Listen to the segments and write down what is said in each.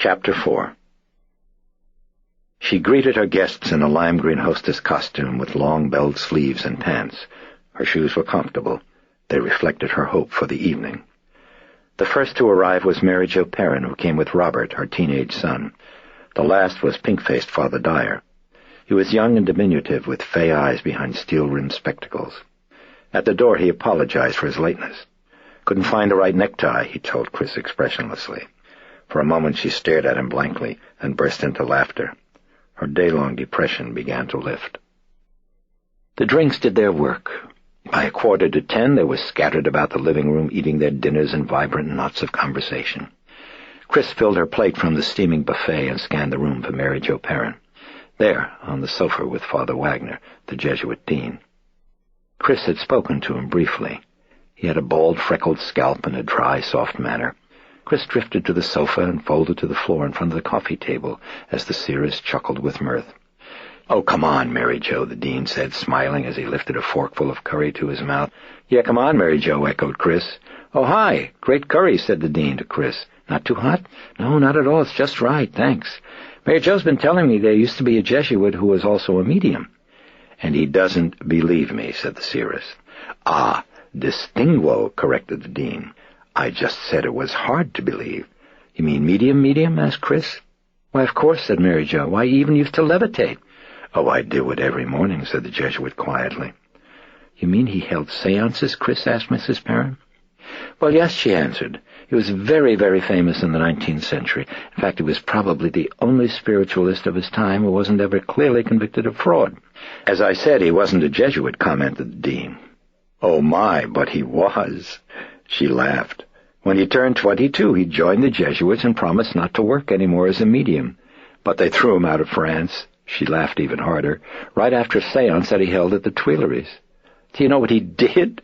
Chapter 4. She greeted her guests in a lime green hostess costume with long belled sleeves and pants. Her shoes were comfortable. They reflected her hope for the evening. The first to arrive was Mary Jo Perrin, who came with Robert, her teenage son. The last was pink-faced Father Dyer. He was young and diminutive, with fey eyes behind steel-rimmed spectacles. At the door he apologized for his lateness. "Couldn't find the right necktie," he told Chris expressionlessly. For a moment she stared at him blankly, and burst into laughter. Her day-long depression began to lift. The drinks did their work. By 9:45 they were scattered about the living room, eating their dinners in vibrant knots of conversation. Chris filled her plate from the steaming buffet and scanned the room for Mary Jo Perrin. There, on the sofa with Father Wagner, the Jesuit dean. Chris had spoken to him briefly. He had a bald, freckled scalp and a dry, soft manner. Chris drifted to the sofa and folded to the floor in front of the coffee table as the seeress chuckled with mirth. "Oh, come on, Mary Jo," the dean said, smiling as he lifted a forkful of curry to his mouth. "Yeah, come on, Mary Jo," echoed Chris. "Oh, hi, great curry," said the dean to Chris. "Not too hot?" "No, not at all. It's just right, thanks. Mary Jo's been telling me there used to be a Jesuit who was also a medium." "And he doesn't believe me," said the seeress. "Ah, distinguo," corrected the dean. "I just said it was hard to believe." "You mean medium?" asked Chris. "Why, of course," said Mary Jo. "Why, he even used to levitate." "Oh, I do it every morning," said the Jesuit quietly. "You mean he held seances?" Chris asked Mrs. Perrin. "Well, yes," she answered. "He was very, very famous in the 19th century. In fact, he was probably the only spiritualist of his time who wasn't ever clearly convicted of fraud." "As I said, he wasn't a Jesuit," commented the dean. "Oh, my, but he was." She laughed. "When he turned 22, he joined the Jesuits and promised not to work anymore as a medium. But they threw him out of France." She laughed even harder. "Right after a seance that he held at the Tuileries. Do you know what he did?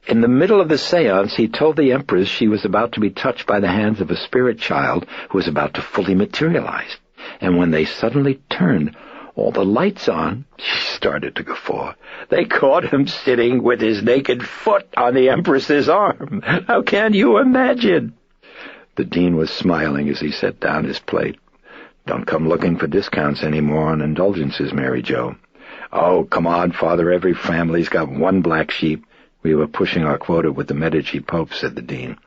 In the middle of the seance, he told the Empress she was about to be touched by the hands of a spirit child who was about to fully materialize. And when they suddenly turned all the lights on," she started to guffaw, "they caught him sitting with his naked foot on the Empress's arm. How can you imagine?" The dean was smiling as he set down his plate. "Don't come looking for discounts anymore on indulgences, Mary Jo." "Oh, come on, Father, every family's got one black sheep. We were pushing our quota with the Medici Pope," said the dean.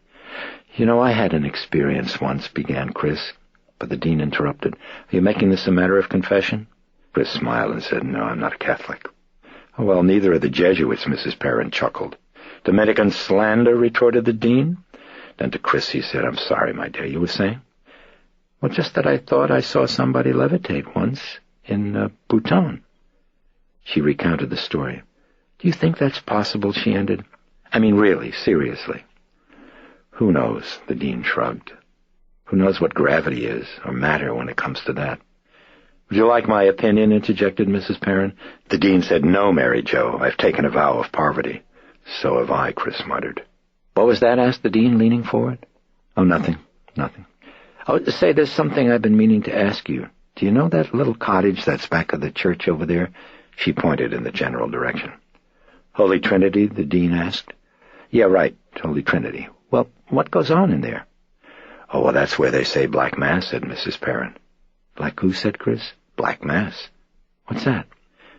"You know, I had an experience once," began Chris, but the dean interrupted. "Are you making this a matter of confession?" Chris smiled and said, "No, I'm not a Catholic." "Oh, well, neither are the Jesuits," Mrs. Perrin chuckled. "Dominican slander," retorted the dean. Then to Chris he said, "I'm sorry, my dear, you were saying?" "Well, just that I thought I saw somebody levitate once in Bhutan." She recounted the story. "Do you think that's possible?" she ended. "I mean, really, seriously." "Who knows?" the dean shrugged. "Who knows what gravity is, or matter when it comes to that?" "Would you like my opinion?" interjected Mrs. Perrin. The dean said, "No, Mary Jo, I've taken a vow of poverty." "So have I," Chris muttered. "What was that?" asked the dean, leaning forward. "Oh, nothing. Oh, say, there's something I've been meaning to ask you. Do you know that little cottage that's back of the church over there?" She pointed in the general direction. "Holy Trinity?" the dean asked. "Yeah, right, Holy Trinity. Well, what goes on in there?" "Oh, well, that's where they say Black Mass," said Mrs. Perrin. "Black who?" said Chris. "Black Mass." "What's that?"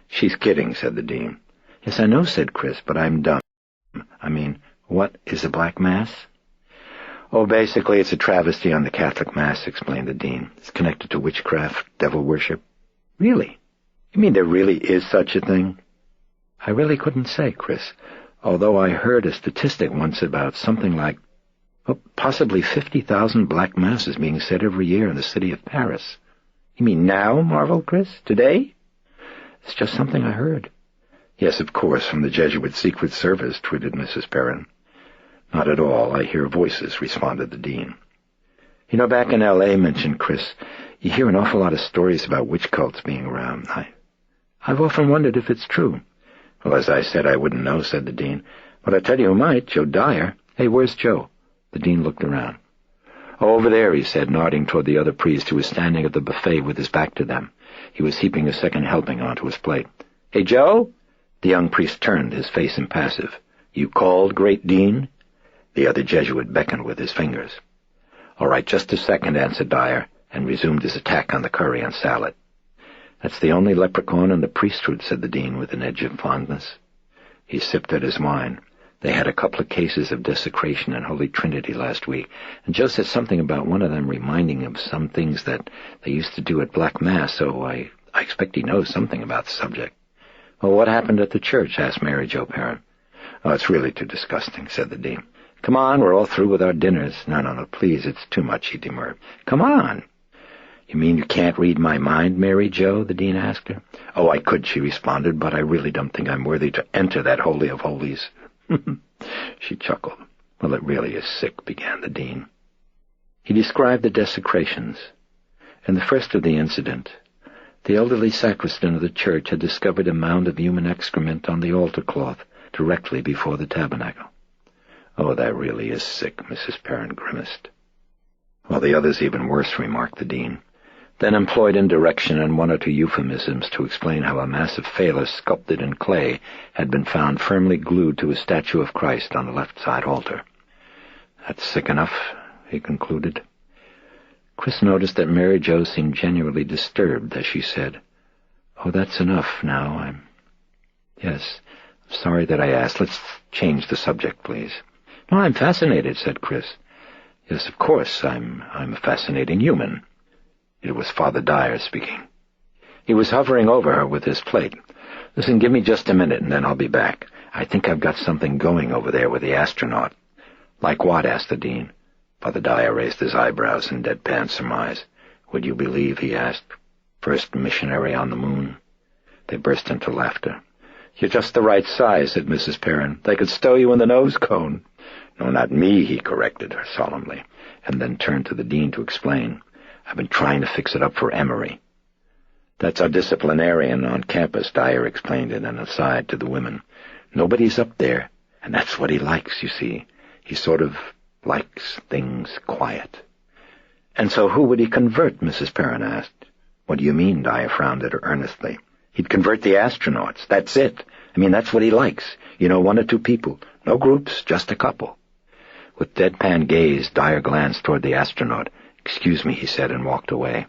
"She's kidding," said the dean. "Yes, I know," said Chris, "but I'm dumb. I mean, what is a Black Mass?" "Oh, basically it's a travesty on the Catholic Mass," explained the dean. "It's connected to witchcraft, devil worship." "Really? You mean there really is such a thing?" "I really couldn't say, Chris, although I heard a statistic once about something like, possibly 50,000 Black Masses being said every year in the city of Paris." "You mean now?" marveled Chris. "Today?" "It's just something I heard." "Yes, of course, from the Jesuit Secret Service," twitted Mrs. Perrin. "Not at all. I hear voices," responded the dean. "You know, back in L.A., mentioned Chris, you hear an awful lot of stories about witch cults being around. I've often wondered if it's true." "Well, as I said, I wouldn't know," said the dean. "But I tell you who might, Joe Dyer." "Hey, where's Joe?" The dean looked around. "Oh, over there," he said, nodding toward the other priest who was standing at the buffet with his back to them. He was heaping a second helping onto his plate. "Hey, Joe?" The young priest turned, his face impassive. "You called, great dean?" The other Jesuit beckoned with his fingers. "All right, just a second," answered Dyer, and resumed his attack on the curry and salad. "That's the only leprechaun in the priesthood," said the dean with an edge of fondness. He sipped at his wine. "They had a couple of cases of desecration in Holy Trinity last week, and Joe said something about one of them reminding him of some things that they used to do at Black Mass, so I expect he knows something about the subject." "Well, what happened at the church?" asked Mary Jo Perrin. "Oh, it's really too disgusting," said the dean. "Come on, we're all through with our dinners." No, please, it's too much," he demurred. "Come on." "You mean you can't read my mind, Mary Jo?" the dean asked her. "Oh, I could," she responded, "but I really don't think I'm worthy to enter that holy of holies." She chuckled. "Well, it really is sick," began the dean. He described the desecrations. In the first of the incident, the elderly sacristan of the church had discovered a mound of human excrement on the altar cloth directly before the tabernacle. "Oh, that really is sick," Mrs. Perrin grimaced. "Well, the other's even worse," remarked the dean, then employed indirection and one or two euphemisms to explain how a massive phallus sculpted in clay had been found firmly glued to a statue of Christ on the left side altar. "That's sick enough," he concluded. Chris noticed that Mary Jo seemed genuinely disturbed as she said, "Oh, that's enough now. Yes, I'm sorry that I asked. Let's change the subject, please." "No, I'm fascinated," said Chris. "Yes, of course, I'm a fascinating human." It was Father Dyer speaking. He was hovering over her with his plate. "Listen, give me just a minute and then I'll be back. I think I've got something going over there with the astronaut." "Like what?" asked the dean. Father Dyer raised his eyebrows in deadpan surmise. "Would you believe," he asked, "first missionary on the moon?" They burst into laughter. "You're just the right size," said Mrs. Perrin. "They could stow you in the nose cone." "No, not me," he corrected her solemnly, and then turned to the dean to explain. "I've been trying to fix it up for Emery." "That's our disciplinarian on campus," Dyer explained in an aside to the women. "Nobody's up there, and that's what he likes, you see. He sort of likes things quiet." "And so who would he convert?" Mrs. Perrin asked. "What do you mean?" Dyer frowned at her earnestly. "He'd convert the astronauts. That's it. I mean, that's what he likes. You know, 1 or 2 people. No groups, just a couple." With deadpan gaze, Dyer glanced toward the astronaut. "Excuse me," he said, and walked away.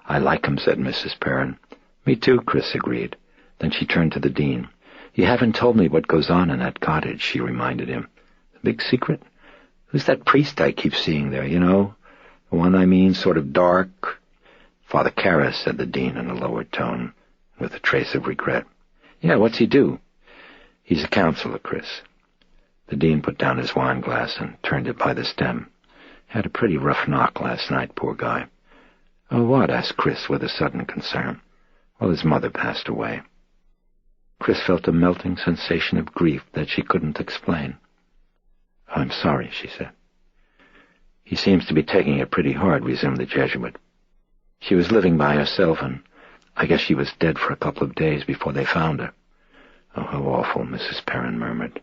"I like him," said Mrs. Perrin. "Me too," Chris agreed. Then she turned to the dean. "You haven't told me what goes on in that cottage," she reminded him. "The big secret? Who's that priest I keep seeing there, you know? The one I mean, sort of dark?" "Father Karras," said the dean in a lowered tone, with a trace of regret. "Yeah, what's he do?" "He's a counselor, Chris." The dean put down his wine glass and turned it by the stem. "Had a pretty rough knock last night, poor guy." "Oh, what?" asked Chris with a sudden concern. "Well, his mother passed away." Chris felt a melting sensation of grief that she couldn't explain. "Oh, I'm sorry," she said. "He seems to be taking it pretty hard," resumed the Jesuit. "She was living by herself, and I guess she was dead for a couple of days before they found her." "Oh, how awful," Mrs. Perrin murmured.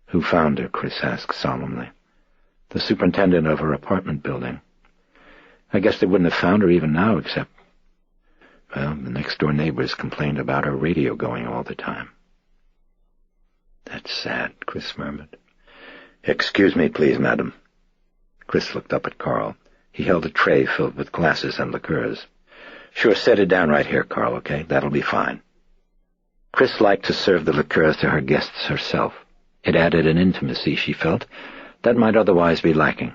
"Who found her?" Chris asked solemnly. "The superintendent of her apartment building. I guess they wouldn't have found her even now except, well, the next-door neighbors complained about her radio going all the time." "That's sad," Chris murmured. "Excuse me, please, madam." Chris looked up at Carl. He held a tray filled with glasses and liqueurs. "Sure, set it down right here, Carl, okay? That'll be fine." Chris liked to serve the liqueurs to her guests herself. It added an intimacy, she felt, that might otherwise be lacking.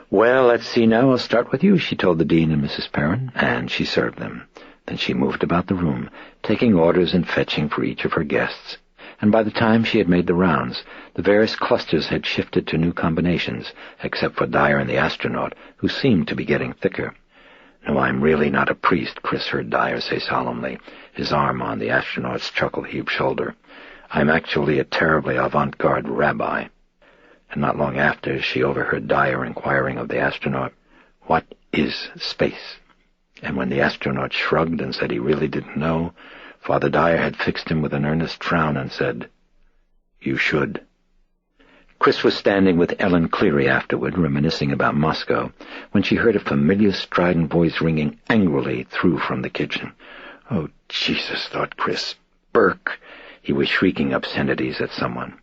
"Well, let's see now. I'll start with you," she told the dean and Mrs. Perrin, and she served them. Then she moved about the room, taking orders and fetching for each of her guests. And by the time she had made the rounds, the various clusters had shifted to new combinations, except for Dyer and the astronaut, who seemed to be getting thicker. "No, I'm really not a priest," Chris heard Dyer say solemnly, his arm on the astronaut's chuckle-heaved shoulder. "I'm actually a terribly avant-garde rabbi." And not long after, she overheard Dyer inquiring of the astronaut, "What is space?" And when the astronaut shrugged and said he really didn't know, Father Dyer had fixed him with an earnest frown and said, "You should." Chris was standing with Ellen Cleary afterward, reminiscing about Moscow, when she heard a familiar strident voice ringing angrily through from the kitchen. "Oh, Jesus," thought Chris. "Burke!" He was shrieking obscenities at someone.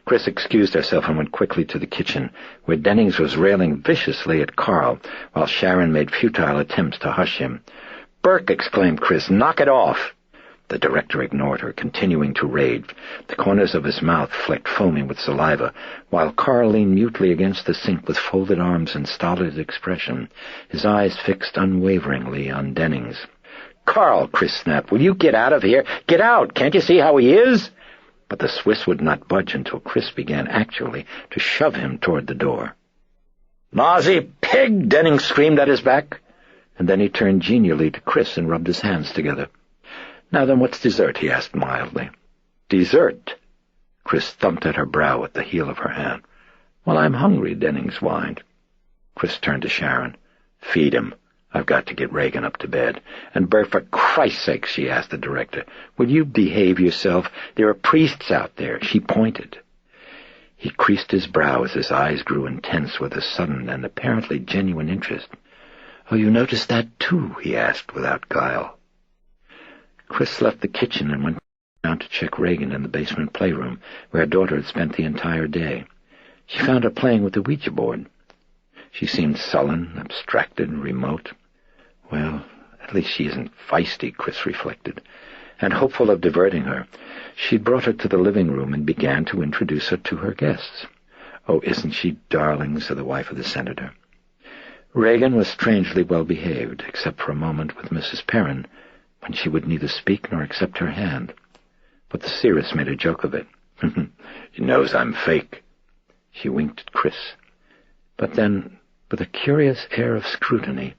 Chris excused herself and went quickly to the kitchen, where Dennings was railing viciously at Carl, while Sharon made futile attempts to hush him. "Burke!" exclaimed Chris. "Knock it off!" The director ignored her, continuing to rage. The corners of his mouth flecked foaming with saliva, while Carl leaned mutely against the sink with folded arms and stolid expression, his eyes fixed unwaveringly on Dennings. "Carl," Chris snapped, "will you get out of here? Get out! Can't you see how he is?" But the Swiss would not budge until Chris began actually to shove him toward the door. "Nazi pig!" Dennings screamed at his back, and then he turned genially to Chris and rubbed his hands together. "Now then, what's dessert?" he asked mildly. "Dessert?" Chris thumped at her brow with the heel of her hand. "Well, I'm hungry," Dennings whined. Chris turned to Sharon. "Feed him. I've got to get Reagan up to bed." "And Bert, for Christ's sake," she asked the director, "will you behave yourself? There are priests out there." She pointed. He creased his brow as his eyes grew intense with a sudden and apparently genuine interest. "Oh, you noticed that too?" he asked without guile. Chris left the kitchen and went down to check Reagan in the basement playroom, where her daughter had spent the entire day. She found her playing with the Ouija board. She seemed sullen, abstracted, and remote. Well, at least she isn't feisty, Chris reflected. And hopeful of diverting her, she brought her to the living room and began to introduce her to her guests. "Oh, isn't she darling?" said the wife of the senator. Reagan was strangely well behaved, except for a moment with Mrs. Perrin, when she would neither speak nor accept her hand. But the seeress made a joke of it. "She knows I'm fake." She winked at Chris. But then, with a curious air of scrutiny,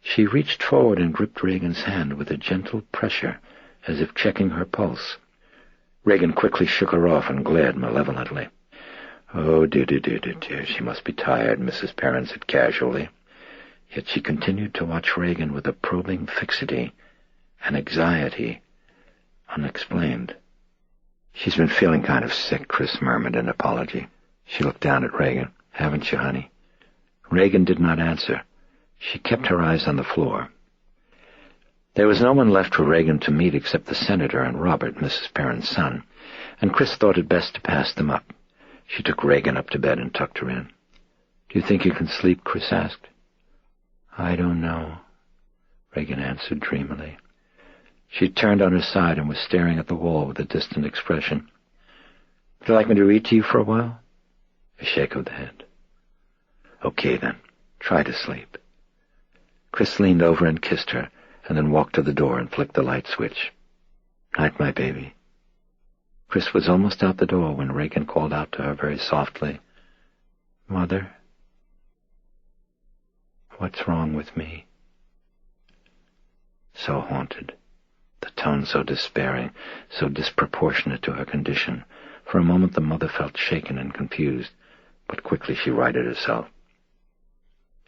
she reached forward and gripped Reagan's hand with a gentle pressure, as if checking her pulse. Reagan quickly shook her off and glared malevolently. "Oh, dear, she must be tired," Mrs. Perrin said casually. Yet she continued to watch Reagan with a probing fixity, an anxiety unexplained. "She's been feeling kind of sick," Chris murmured in apology. She looked down at Reagan. "Haven't you, honey?" Reagan did not answer. She kept her eyes on the floor. There was no one left for Reagan to meet except the senator and Robert, Mrs. Perrin's son, and Chris thought it best to pass them up. She took Reagan up to bed and tucked her in. "Do you think you can sleep?" Chris asked. "I don't know," Reagan answered dreamily. She turned on her side and was staring at the wall with a distant expression. "Would you like me to read to you for a while?" A shake of the head. "Okay, then. Try to sleep." Chris leaned over and kissed her, and then walked to the door and flicked the light switch. "Night, my baby." Chris was almost out the door when Reagan called out to her very softly, "Mother, what's wrong with me?" So haunted, the tone so despairing, so disproportionate to her condition. For a moment the mother felt shaken and confused, but quickly she righted herself.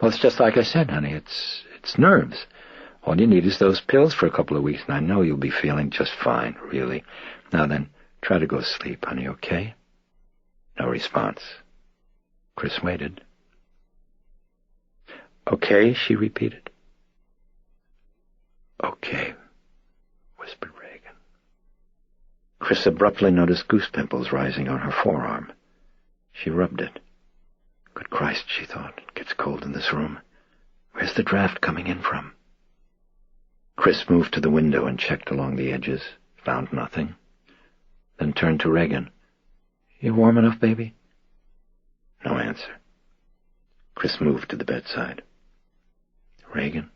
"Well, it's just like I said, honey. It's nerves. All you need is those pills for a couple of weeks, and I know you'll be feeling just fine, really. Now then, try to go to sleep, honey, okay?" No response. Chris waited. "Okay," she repeated. "Okay," whispered Reagan. Chris abruptly noticed goose pimples rising on her forearm. She rubbed it. Good Christ, she thought, it gets cold in this room. Where's the draft coming in from? Chris moved to the window and checked along the edges, found nothing, then turned to Reagan. "You warm enough, baby?" No answer. Chris moved to the bedside. "Reagan,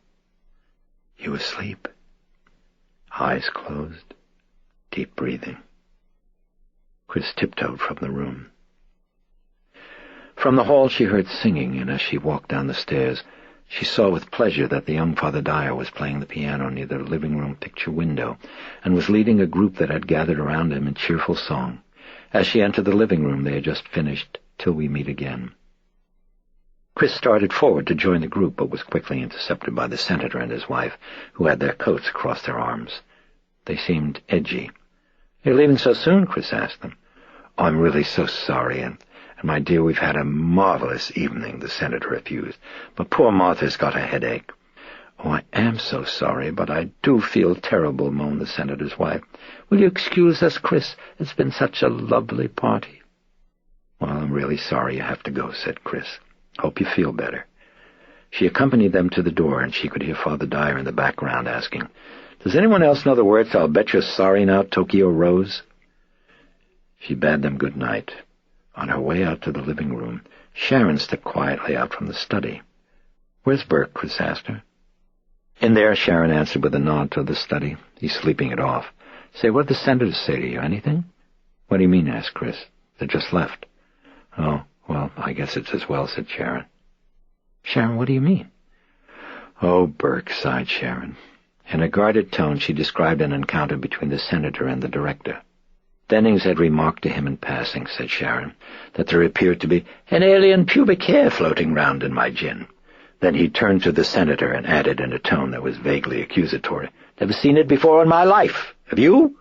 you asleep?" Eyes closed, deep breathing. Chris tiptoed from the room. From the hall she heard singing, and as she walked down the stairs, she saw with pleasure that the young Father Dyer was playing the piano near the living-room picture window, and was leading a group that had gathered around him in cheerful song. As she entered the living room, they had just finished "Till We Meet Again." Chris started forward to join the group, but was quickly intercepted by the senator and his wife, who had their coats across their arms. They seemed edgy. "You're leaving so soon?" Chris asked them. "Oh, I'm really so sorry, and my dear, we've had a marvelous evening," the senator refused. "But poor Martha's got a headache." "Oh, I am so sorry, but I do feel terrible," moaned the senator's wife. "Will you excuse us, Chris? It's been such a lovely party." "Well, I'm really sorry you have to go," said Chris. "Hope you feel better." She accompanied them to the door, and she could hear Father Dyer in the background asking, "Does anyone else know the words 'I'll bet you're sorry now, Tokyo Rose'?" She bade them good night. On her way out to the living room, Sharon stepped quietly out from the study. "Where's Burke?" Chris asked her. "In there," Sharon answered with a nod to the study. "He's sleeping it off. Say, what did the senators say to you? Anything?" "What do you mean?" asked Chris. "They just left." "Oh, well, I guess it's as well," said Sharon. "Sharon, what do you mean?" "Oh, Burke," sighed Sharon. In a guarded tone, she described an encounter between the senator and the director. "Dennings had remarked to him in passing," said Sharon, "that there appeared to be an alien pubic hair floating round in my gin. Then he turned to the senator and added in a tone that was vaguely accusatory, 'Never seen it before in my life. Have you?'"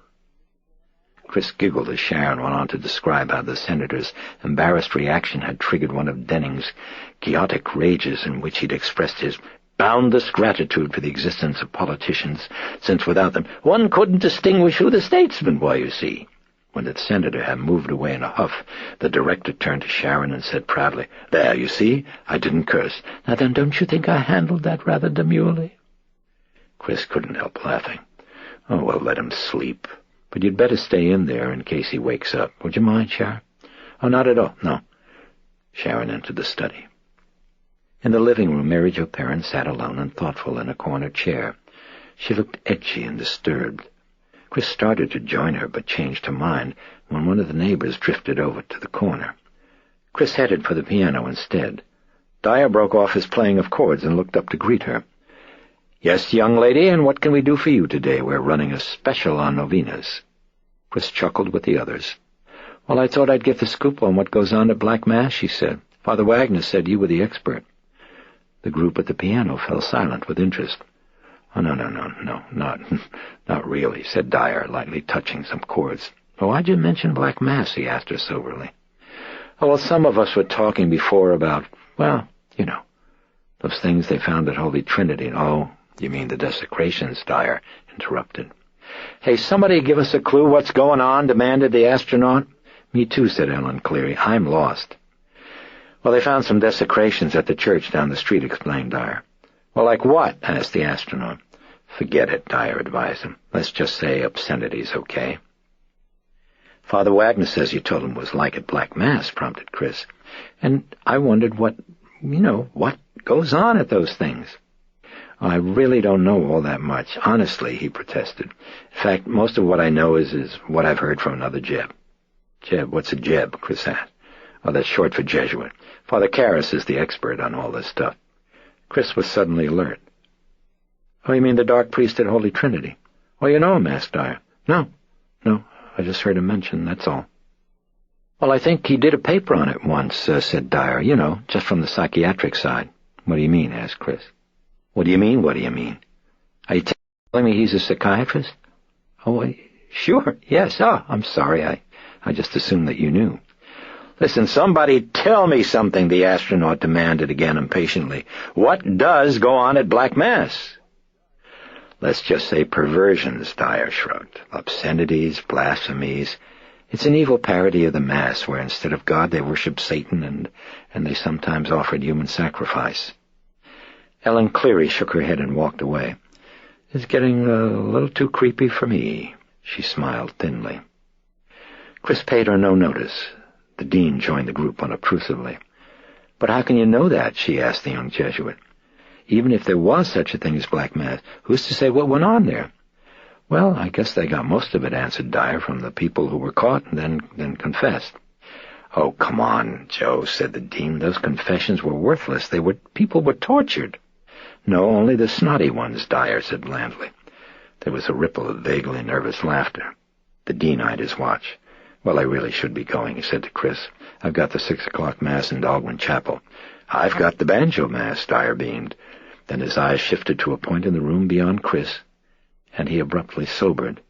Chris giggled as Sharon went on to describe how the senator's embarrassed reaction had triggered one of Dennings' chaotic rages in which he'd expressed his boundless gratitude for the existence of politicians, since without them one couldn't distinguish who the statesmen were, you see. When the senator had moved away in a huff, the director turned to Sharon and said proudly, "There, you see, I didn't curse. Now then, don't you think I handled that rather demurely?" Chris couldn't help laughing. "Oh, well, let him sleep. But you'd better stay in there in case he wakes up. Would you mind, Sharon?" "Oh, not at all, no." Sharon entered the study. In the living room, Mary Jo Perrin sat alone and thoughtful in a corner chair. She looked edgy and disturbed. Chris started to join her, but changed her mind when one of the neighbors drifted over to the corner. Chris headed for the piano instead. Dyer broke off his playing of chords and looked up to greet her. "Yes, young lady, and what can we do for you today? We're running a special on novenas." Chris chuckled with the others. "Well, I thought I'd get the scoop on what goes on at Black Mass," she said. "Father Wagner said you were the expert." The group at the piano fell silent with interest. "Oh, no, not really," said Dyer, lightly touching some chords. "Oh, why'd you mention Black Mass?" he asked her soberly. "Oh, well, some of us were talking before about, well, you know, those things they found at Holy Trinity." "Oh, you mean the desecrations," Dyer interrupted. "Hey, somebody give us a clue what's going on," demanded the astronaut. "Me too," said Ellen Cleary. "I'm lost." "Well, they found some desecrations at the church down the street," explained Dyer. "Well, like what?" asked the astronaut. "Forget it," Dyer advised him. "Let's just say obscenities, okay?" "Father Wagner says you told him it was like at Black Mass," prompted Chris. "And I wondered what goes on at those things." "I really don't know all that much, honestly," he protested. "In fact, most of what I know is what I've heard from another Jeb." "Jeb? What's a Jeb?" Chris asked. "Oh, that's short for Jesuit. Father Karras is the expert on all this stuff." Chris was suddenly alert. "Oh, you mean the dark priest at Holy Trinity?" "Oh, you know him?" asked Dyer. No, I just heard him mentioned, that's all." "Well, I think he did a paper on it once," said Dyer. "You know, just from the psychiatric side." "What do you mean?" asked Chris. What do you mean? Are you telling me he's a psychiatrist?" "Oh, sure, yes. Oh, I'm sorry. I just assumed that you knew." "Listen, somebody tell me something," the astronaut demanded again impatiently. "What does go on at Black Mass?" "Let's just say perversions," Dyer shrugged. "Obscenities, blasphemies. It's an evil parody of the Mass, where instead of God they worship Satan, and they sometimes offered human sacrifice." Ellen Cleary shook her head and walked away. "It's getting a little too creepy for me," she smiled thinly. Chris paid her no notice. The dean joined the group unobtrusively. "But how can you know that?" she asked the young Jesuit. "Even if there was such a thing as Black Mass, who's to say what went on there?" "Well, I guess they got most of it," answered Dyer, "from the people who were caught and then confessed." "Oh, come on, Joe," said the dean. "Those confessions were worthless. People were tortured." "No, only the snotty ones," Dyer said blandly. There was a ripple of vaguely nervous laughter. The dean eyed his watch. "Well, I really should be going," he said to Chris. "I've got the 6 o'clock Mass in Dogwood Chapel." "I've got the banjo Mass," Dyer beamed. Then his eyes shifted to a point in the room beyond Chris, and he abruptly sobered.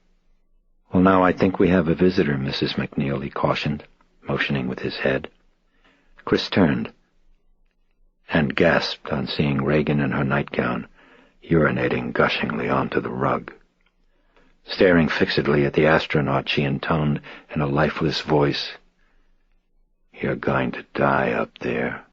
"Well, now I think we have a visitor, Mrs. McNeil," he cautioned, motioning with his head. Chris turned and gasped on seeing Reagan in her nightgown, urinating gushingly onto the rug. Staring fixedly at the astronaut, she intoned in a lifeless voice, You're going to die up there.